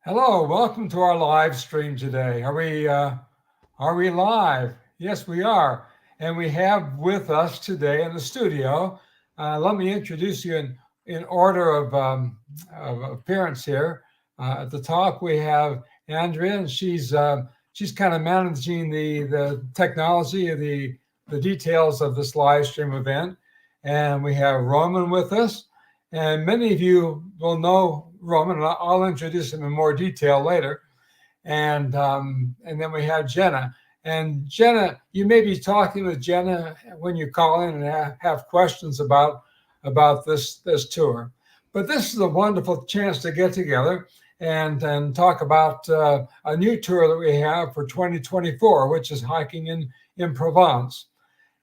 Hello, welcome to our live stream today. Are we live? Yes, we are. And we have with us today in the studio, let me introduce you in order of appearance here. At the top, we have Andrea, and she's kind of managing the technology, the details of this live stream event. And we have Roman with us. And many of you will know Roman, and I'll introduce him in more detail later. And then we have Jenna. And Jenna, you may be talking with Jenna when you call in and have questions about this tour. But this is a wonderful chance to get together and talk about a new tour that we have for 2024, which is hiking in Provence.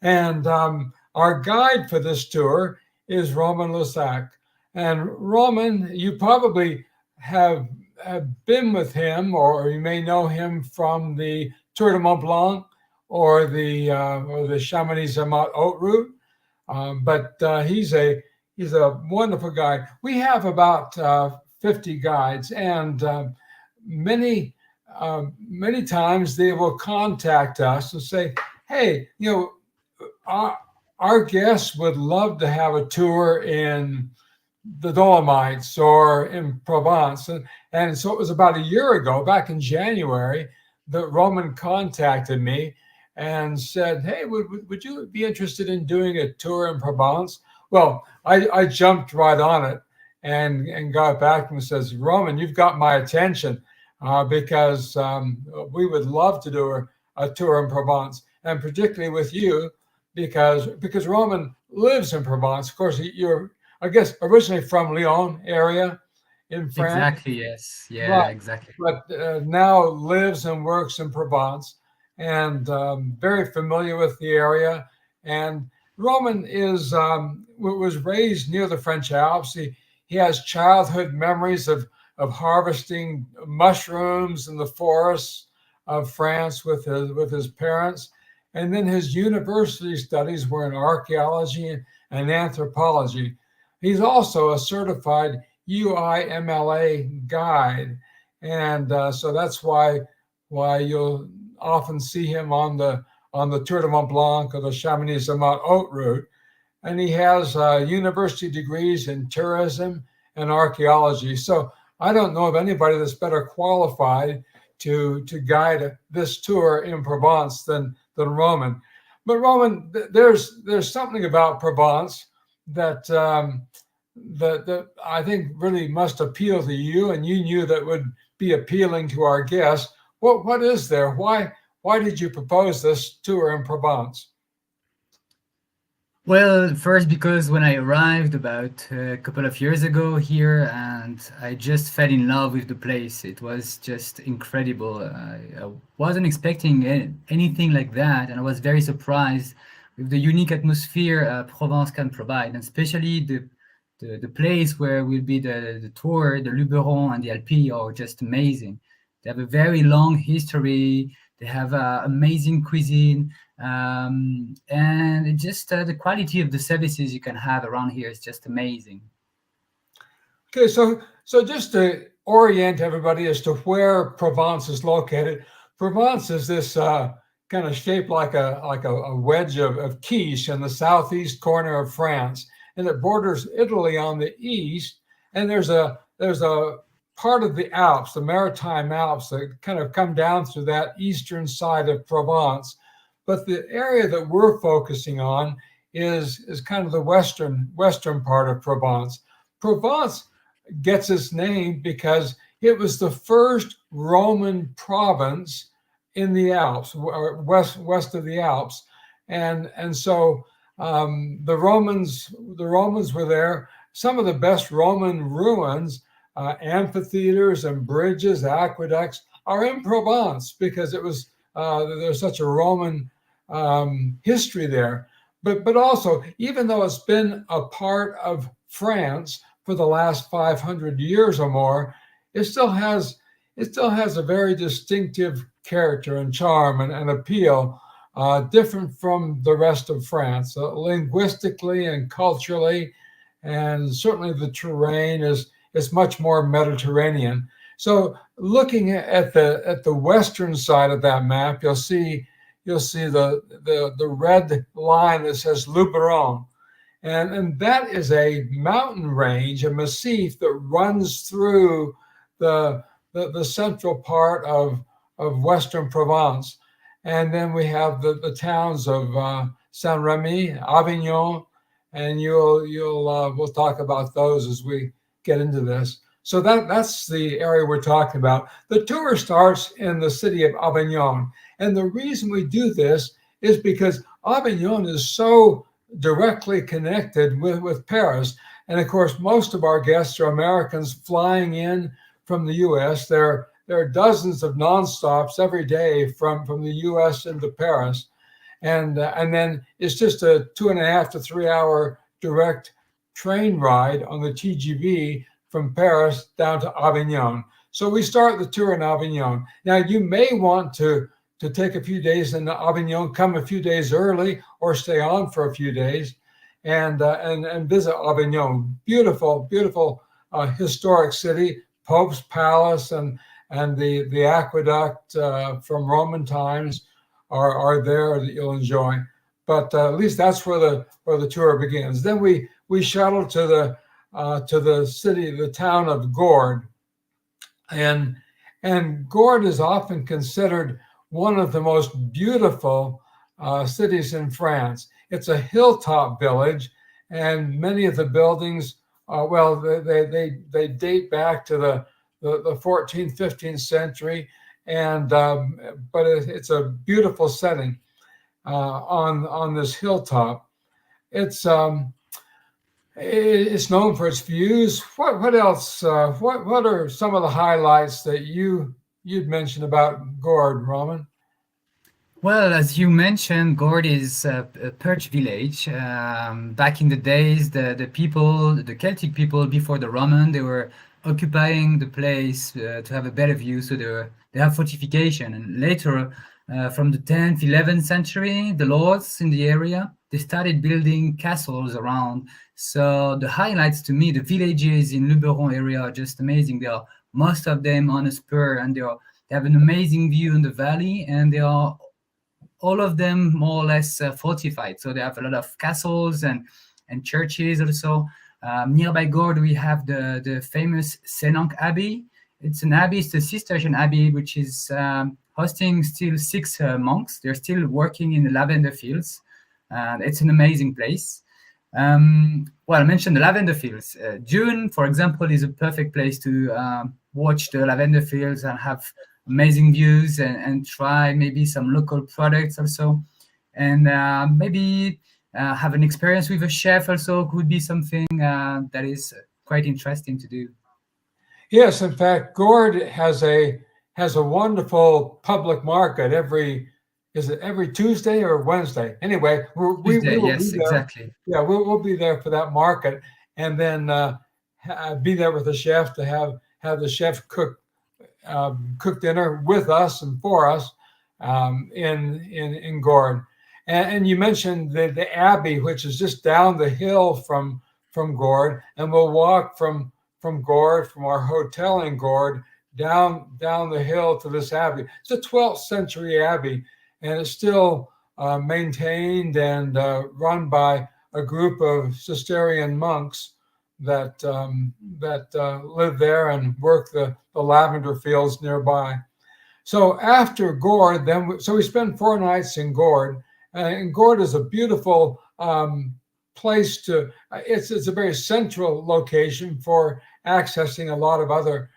And our guide for this tour is Roman Lusac. And Roman, you probably have been with him, or you may know him from the Tour de Mont Blanc or the Chamonix-Zermatt haute route. But he's a wonderful guide. We have about 50 guides, and many times they will contact us and say, "Hey, our guests would love to have a tour in the Dolomites or in Provence." And so it was about a year ago, back in January, that Roman contacted me and said, "Hey, would you be interested in doing a tour in Provence?" Well, I jumped right on it and got back to him and says, "Roman, you've got my attention because we would love to do a tour in Provence, and particularly with you because Roman lives in Provence. Of course, you're, I guess, originally from Lyon area in France." Exactly, yes. Yeah, Right. exactly. But now lives and works in Provence, and very familiar with the area. And Roman was raised near the French Alps. He has childhood memories of harvesting mushrooms in the forests of France with his parents. And then his university studies were in archaeology and anthropology. He's also a certified UIMLA guide, and so that's why you'll often see him on the Tour de Mont Blanc or the Chamonix-Zermatt haute route. And he has university degrees in tourism and archaeology. So I don't know of anybody that's better qualified to guide this tour in Provence than Roman. But Roman, there's something about Provence that that I think really must appeal to you, and you knew that would be appealing to our guests. What is there? Why did you propose this tour in Provence? Well, first, because when I arrived about a couple of years ago here, and I just fell in love with the place. It was just incredible. I wasn't expecting anything like that, and I was very surprised with the unique atmosphere Provence can provide, and especially the place where will be the tour, the Luberon and the Alpes are just amazing. They have a very long history. They have amazing cuisine. And it just the quality of the services you can have around here is just amazing. Okay, so just to orient everybody as to where Provence is located, Provence is this kind of shaped like a wedge of quiche in the southeast corner of France, and it borders Italy on the east. And there's a part of the Alps, the Maritime Alps, that kind of come down through that eastern side of Provence. But the area that we're focusing on is kind of the western part of Provence. Provence gets its name because it was the first Roman province in the Alps, west of the Alps, and so The Romans were there. Some of the best Roman ruins, amphitheaters and bridges, aqueducts, are in Provence because there's such a Roman history there. But also, even though it's been a part of France for the last 500 years or more, it still has a very distinctive character and charm and appeal, different from the rest of France, linguistically and culturally, and certainly the terrain is much more Mediterranean. So, looking at the western side of that map, you'll see the red line that says Luberon, and that is a mountain range, a massif that runs through the central part of Western Provence. And then we have the towns of Saint Remy, Avignon, and we'll talk about those as we get into this. So that's the area we're talking about. The tour starts in the city of Avignon, and the reason we do this is because Avignon is so directly connected with Paris. And of course, most of our guests are Americans flying in from the U.S. There are dozens of nonstops every day from the U.S. into Paris, and then it's just a 2.5 to 3 hour direct train ride on the TGV from Paris down to Avignon. So we start the tour in Avignon. Now you may want to take a few days in Avignon, come a few days early, or stay on for a few days, and visit Avignon. Beautiful, beautiful historic city. Pope's Palace and the aqueduct from Roman times are there that you'll enjoy. But at least that's where the tour begins. Then we shuttle to the city, the town of Gordes, and Gordes is often considered one of the most beautiful cities in France. It's a hilltop village, and many of the buildings, they date back to the 14th, 15th century, but it's a beautiful setting on this hilltop. It's known for its views. What else? What are some of the highlights that you'd mention about Gordes, Roman? Well, as you mentioned, Gordes is a perch village. Back in the days, the Celtic people before the Roman, they were occupying the place to have a better view. So they have fortification. And later, from the 10th, 11th century, the lords in the area, they started building castles around. So the highlights to me, the villages in Luberon area are just amazing. They are most of them on a spur, and they have an amazing view in the valley, and they are all of them more or less fortified. So they have a lot of castles and churches also. Nearby Gordes, we have the famous Senanc Abbey. It's an abbey, it's a Cistercian abbey, which is hosting still 6 monks. They're still working in the lavender fields. It's an amazing place. I mentioned the lavender fields. June, for example, is a perfect place to watch the lavender fields and have amazing views and try maybe some local products also, and maybe have an experience with a chef also could be something that is quite interesting to do. Yes, in fact, Gordes has a wonderful public market every Tuesday or Wednesday? Anyway, we will yes, be there. Exactly. Yeah, we'll be there for that market, and then be there with the chef to have the chef cook dinner with us and for us in Gordes. And you mentioned the Abbey, which is just down the hill from Gordes, and we'll walk from Gordes, from our hotel in Gordes, down the hill to this Abbey. It's a 12th century Abbey, and it's still maintained and run by a group of Cistercian monks that live there and work the lavender fields nearby. So after Gordes, so we spend 4 nights in Gordes, and Gordes is a beautiful place to. It's a very central location for accessing a lot of other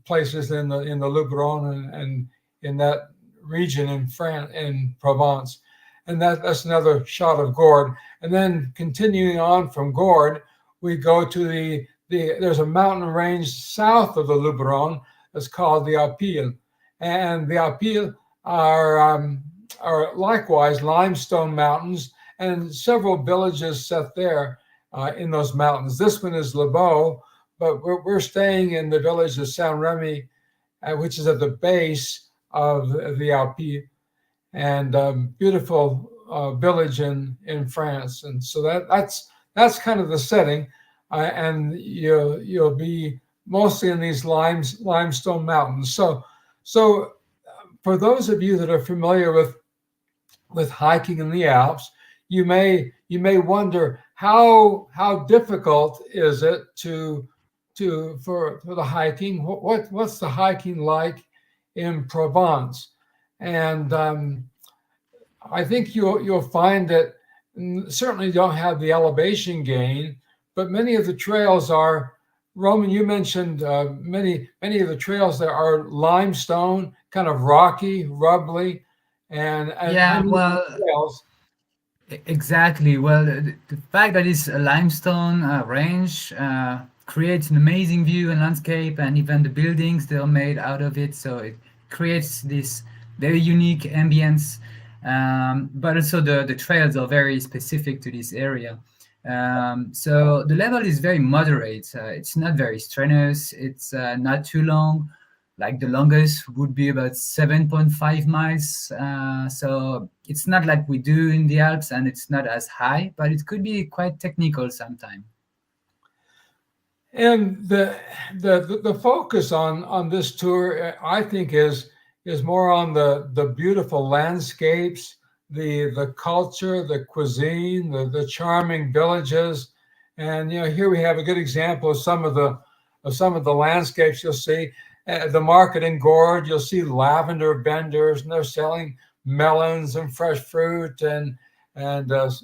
places in the Luberon and in that region in France, in Provence. and that's another shot of Gordes. And then continuing on from Gordes, we go to there's a mountain range south of the Luberon that's called the Alpilles, and the Alpilles are likewise limestone mountains, and several villages set there in those mountains. This one is Le Beau, but we're staying in the village of Saint Remy, which is at the base of the Alpilles, and beautiful village in France. And so that's kind of the setting, and you'll be mostly in these limestone mountains. So for those of you that are familiar with hiking in the Alps, you may wonder how difficult is it for the hiking. What's the hiking like in Provence? And I think you'll find that certainly don't have the elevation gain, but many of the trails are. Roman, you mentioned many of the trails there are limestone, kind of rocky, rubbly, and Yeah, uneven well, trails. exactly. Well, the fact that it's a limestone range creates an amazing view and landscape, and even the buildings they are made out of it, so it creates this very unique ambience. But also the trails are very specific to this area. So the level is very moderate. It's not very strenuous. It's not too long. Like the longest would be about 7.5 miles. So it's not like we do in the Alps, and it's not as high, but it could be quite technical sometimes. And the focus on this tour, I think, is more on the beautiful landscapes, the culture, the cuisine, the charming villages, and here we have a good example of some of the landscapes you'll see. The market in Gordes, you'll see lavender vendors, and they're selling melons and fresh fruit and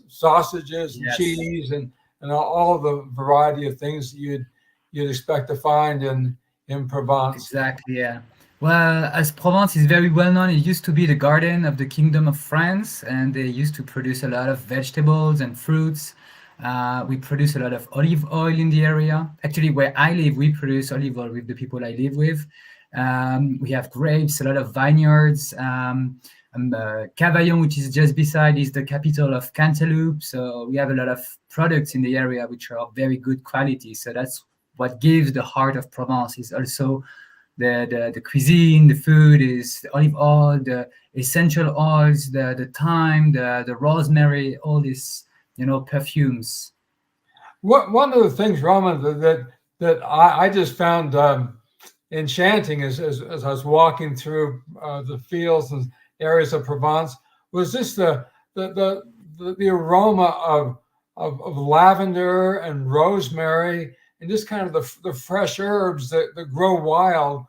sausages and Yes. cheese and all the variety of things that you'd expect to find in Provence. Exactly, yeah. Well, as Provence is very well known, it used to be the garden of the Kingdom of France, and they used to produce a lot of vegetables and fruits. We produce a lot of olive oil in the area. Actually, where I live, we produce olive oil with the people I live with. We have grapes, a lot of vineyards. Cavaillon, which is just beside, is the capital of Cantaloupe. So we have a lot of products in the area which are of very good quality. So that's what gives the heart of Provence. Is also the cuisine, the food, is the olive oil, the essential oils, the thyme, the rosemary, all these perfumes. One of the things, Roman, that I just found enchanting as I was walking through the fields and areas of Provence was just the aroma of lavender and rosemary and just kind of the fresh herbs that grow wild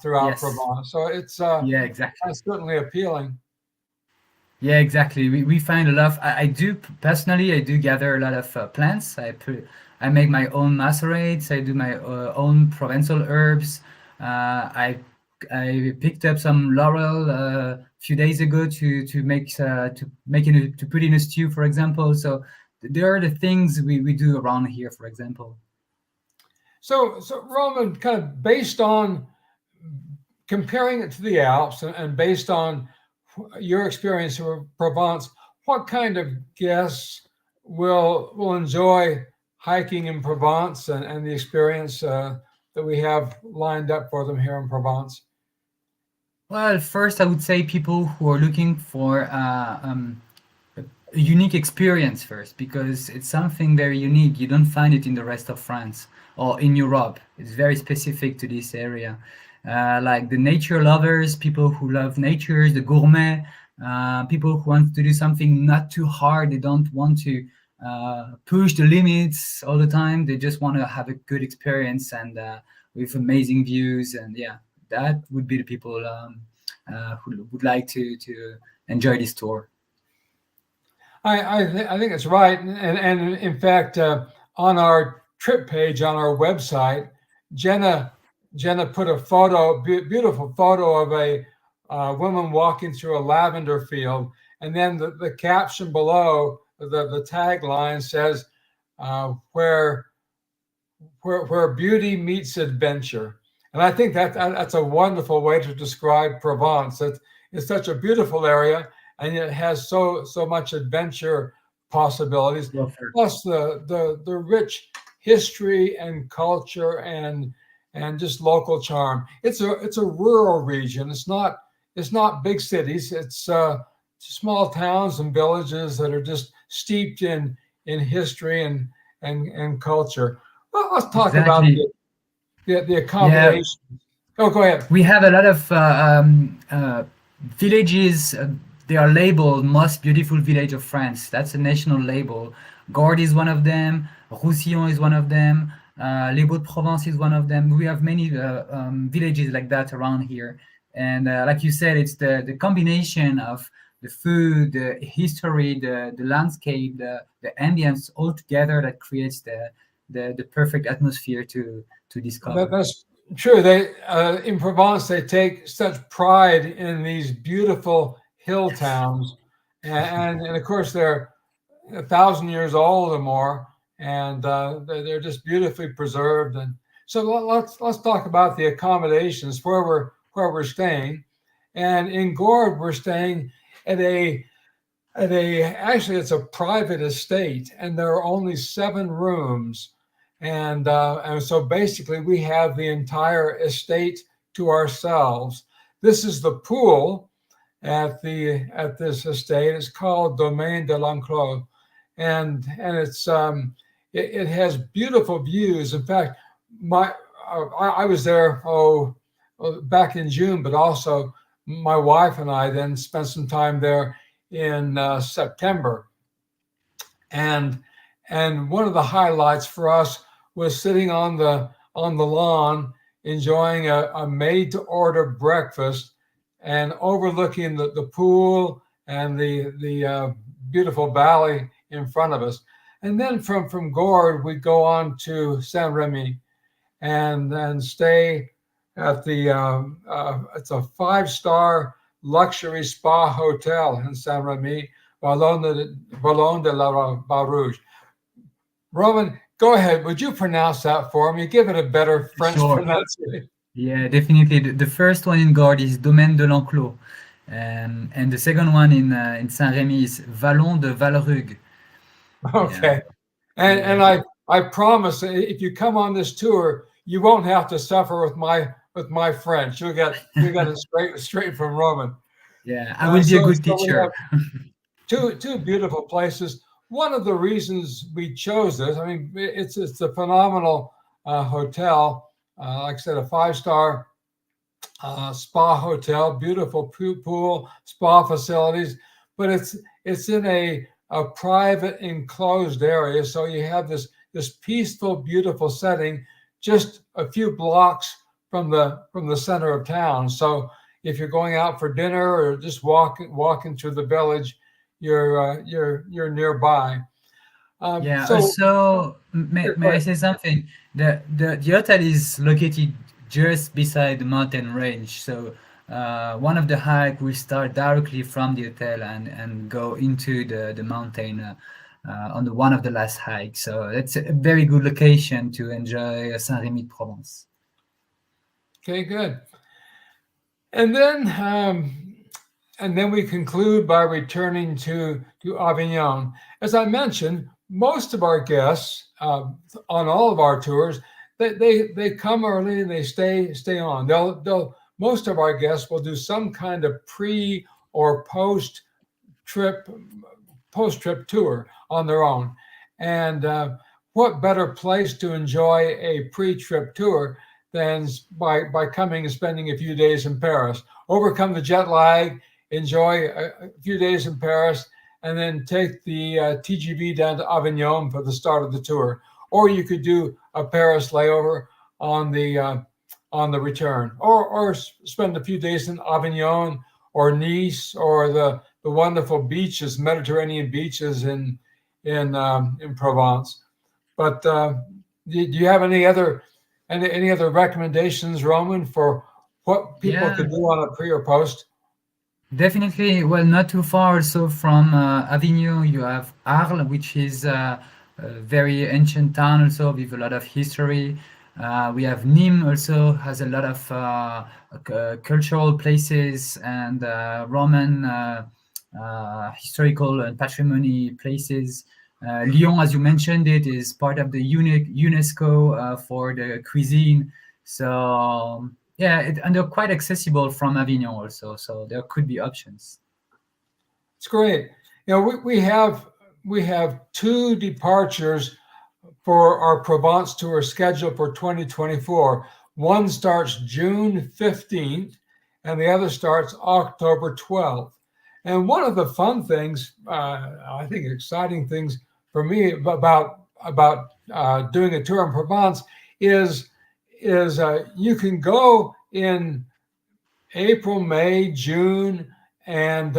throughout Yes. Provence. So it's Yeah, exactly. certainly appealing. Yeah, exactly. We find a lot of, I do personally, I do gather a lot of plants. I make my own macerates. I do my own Provençal herbs. I picked up some laurel a few days ago to put in a stew, for example. So there are the things we do around here, for example. So Roman, kind of based on comparing it to the Alps and based on your experience of Provence, what kind of guests will enjoy hiking in Provence and the experience that we have lined up for them here in Provence? Well, first, I would say people who are looking for a unique experience first, because it's something very unique. You don't find it in the rest of France or in Europe. It's very specific to this area. Like the nature lovers, people who love nature, the gourmet, people who want to do something not too hard. They don't want to push the limits all the time. They just want to have a good experience and with amazing views. And yeah, that would be the people who would like to enjoy this tour. I think it's right, and in fact, on our trip page on our website, Jenna put a beautiful photo of a woman walking through a lavender field, and then the caption below, the tagline says, where beauty meets adventure. And I think that's a wonderful way to describe Provence. It's such a beautiful area, and it has so much adventure possibilities, Offer. plus the rich history and culture and just local charm. It's a rural region. It's not big cities. It's small towns and villages that are just steeped in history and culture. Well, let's talk about Exactly. the Yeah, accommodations. Oh, go ahead. we have a lot of villages. They are labeled most beautiful village of France. That's a national label. Gordes is one of them. Roussillon is one of them. Les Hauts-de-Provence is one of them. We have many villages like that around here. And like you said, it's the combination of the food, the history, the landscape, the ambience all together that creates the perfect atmosphere to discover. That's true. They in Provence they take such pride in these beautiful hill Yes. towns, and of course they're 1,000 years old or more, and they're just beautifully preserved. And so let's talk about the accommodations where we're staying. And in Gordes we're staying at a actually it's a private estate, and there are only 7 rooms, and so basically we have the entire estate to ourselves. This is the pool at this estate. It's called Domaine de l'Enclos, and it has beautiful views. In fact, my I was there back in June, but also my wife and I then spent some time there in September, and one of the highlights for us was sitting on the lawn enjoying a made to order breakfast and overlooking the pool and the beautiful valley in front of us. And then from Gordes we go on to Saint Remy and stay at the it's a 5-star luxury spa hotel in Saint Remy, Ballon de la Barouge. Roman, go ahead. Would you pronounce that for me? Give it a better French Sure. pronunciation. Yeah, definitely. The first one in Gordes is Domaine de l'Enclos, and the second one in Saint-Rémy is Vallon de Valrugue. Yeah, Okay. And yeah, I promise if you come on this tour, you won't have to suffer with my French. You get it straight from Roman. yeah. I will be a good So we have teacher. two beautiful places. One of the reasons we chose this, I mean, it's a phenomenal hotel. Like I said, a 5-star spa hotel, beautiful pool, spa facilities, but it's in a private enclosed area. So you have this peaceful, beautiful setting, just a few blocks from the center of town. So if you're going out for dinner or just walking through the village, you're nearby. Yeah. So Also, here, go may I ahead. say something? The hotel is located just beside the mountain range. So one of the hike will start directly from the hotel and go into the mountain on the one of the last hikes. So it's a very good location to enjoy Saint-Rémy de Provence. Okay, good. And then we conclude by returning to Avignon. As I mentioned, most of our guests on all of our tours, they come early and they stay on. They'll most of our guests will do some kind of pre or trip post trip tour on their own. And what better place to enjoy a pre trip tour than by coming and spending a few days in Paris? Overcome the jet lag, enjoy a few days in Paris, and then take the TGV down to Avignon for the start of the tour. Or you could do a Paris layover on the return, or spend a few days in Avignon or Nice or the wonderful beaches, Mediterranean beaches in Provence. But do you have any other recommendations, Roman, for what people Yeah. could do on a pre or post? Definitely, well, not too far. So from Avignon, you have Arles, which is a very ancient town also with a lot of history. We have Nîmes also has a lot of cultural places and Roman historical and patrimony places. Lyon, as you mentioned, it is part of the UNESCO for the cuisine. So yeah, and they're quite accessible from Avignon also, so there could be options. It's great. We have two departures for our Provence tour scheduled for 2024. One starts June 15th, and the other starts October 12th. And one of the fun things, I think exciting things for me about doing a tour in Provence is you can go in April, May, June, and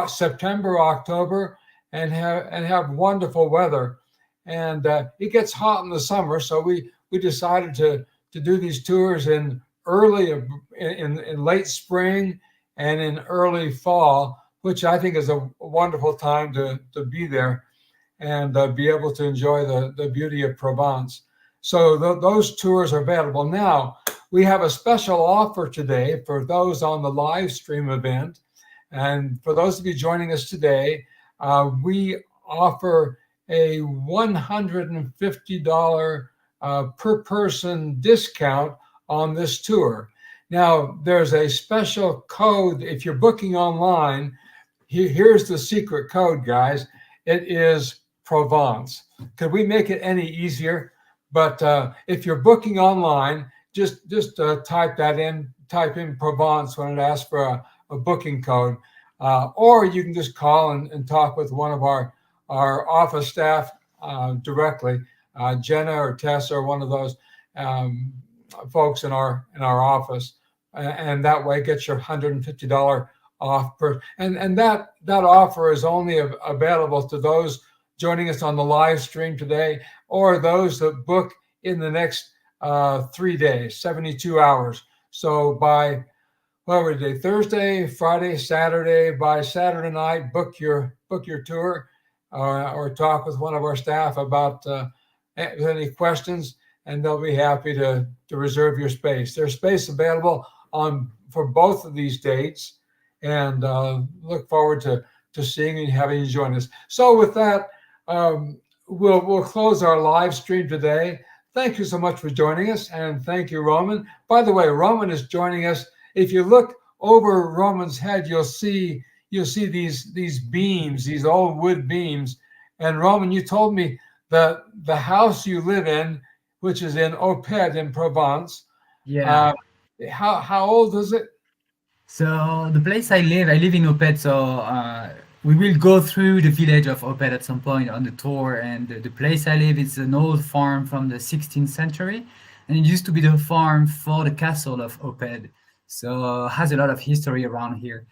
September, October, and have wonderful weather. And it gets hot in the summer, so we decided to do these tours in early in late spring and in early fall, which I think is a wonderful time to be there and be able to enjoy the beauty of Provence. So those tours are available. Now, we have a special offer today for those on the live stream event. And for those of you joining us today, we offer a $150 per person discount on this tour. Now, there's a special code if you're booking online. Here's the secret code, guys. It is Provence. Could we make it any easier? But if you're booking online, just type that in. Type in Provence when it asks for a booking code, or you can just call and talk with one of our office staff directly, Jenna or Tessa or one of those folks in our office, and that way get your $150 off per. And that offer is only available to those joining us on the live stream today, or those that book in the next 3 days, 72 hours. So by what were they? Thursday, Friday, Saturday. By Saturday night, book your tour, or talk with one of our staff about any questions, and they'll be happy to reserve your space. There's space available on for both of these dates, and look forward to seeing and having you join us. So with that, we'll close our live stream today. Thank you so much for joining us, and thank you, Roman. By the way, Roman is joining us. If you look over Roman's head, you'll see these beams, these old wood beams. And Roman, you told me that the house you live in, which is in Opet in Provence, Yeah. how old is it? So the place I live in Opet. So we will go through the village of Opet at some point on the tour. And the place I live is an old farm from the 16th century, and it used to be the farm for the castle of Opet. So has a lot of history around here.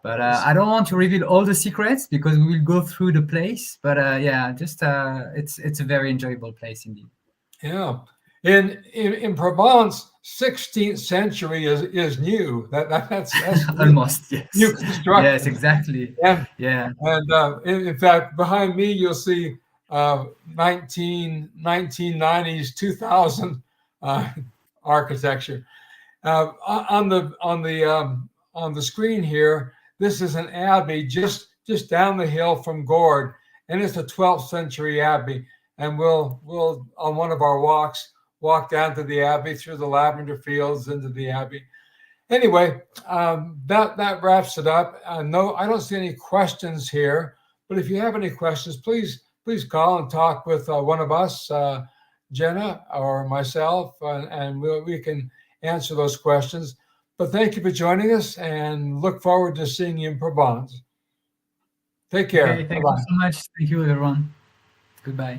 But I don't want to reveal all the secrets because we will go through the place. But yeah, just it's a very enjoyable place indeed. Yeah. In Provence, 16th century is new. That's new, Almost, new yes. Yes, construction. exactly. And Yeah. in fact, behind me, you'll see 1990s, 2000 uh, architecture. On the screen here, this is an abbey just down the hill from Gordes, and it's a 12th century abbey. And we'll on one of our walks walk down to the abbey through the lavender fields into the abbey. Anyway, that wraps it up. No, I don't see any questions here, but if you have any questions, please call and talk with one of us, Jenna or myself, and we can answer those questions. But thank you for joining us, and look forward to seeing you in Provence. Take Okay, care. Bye thank you bye. so much. Thank you, everyone. Goodbye.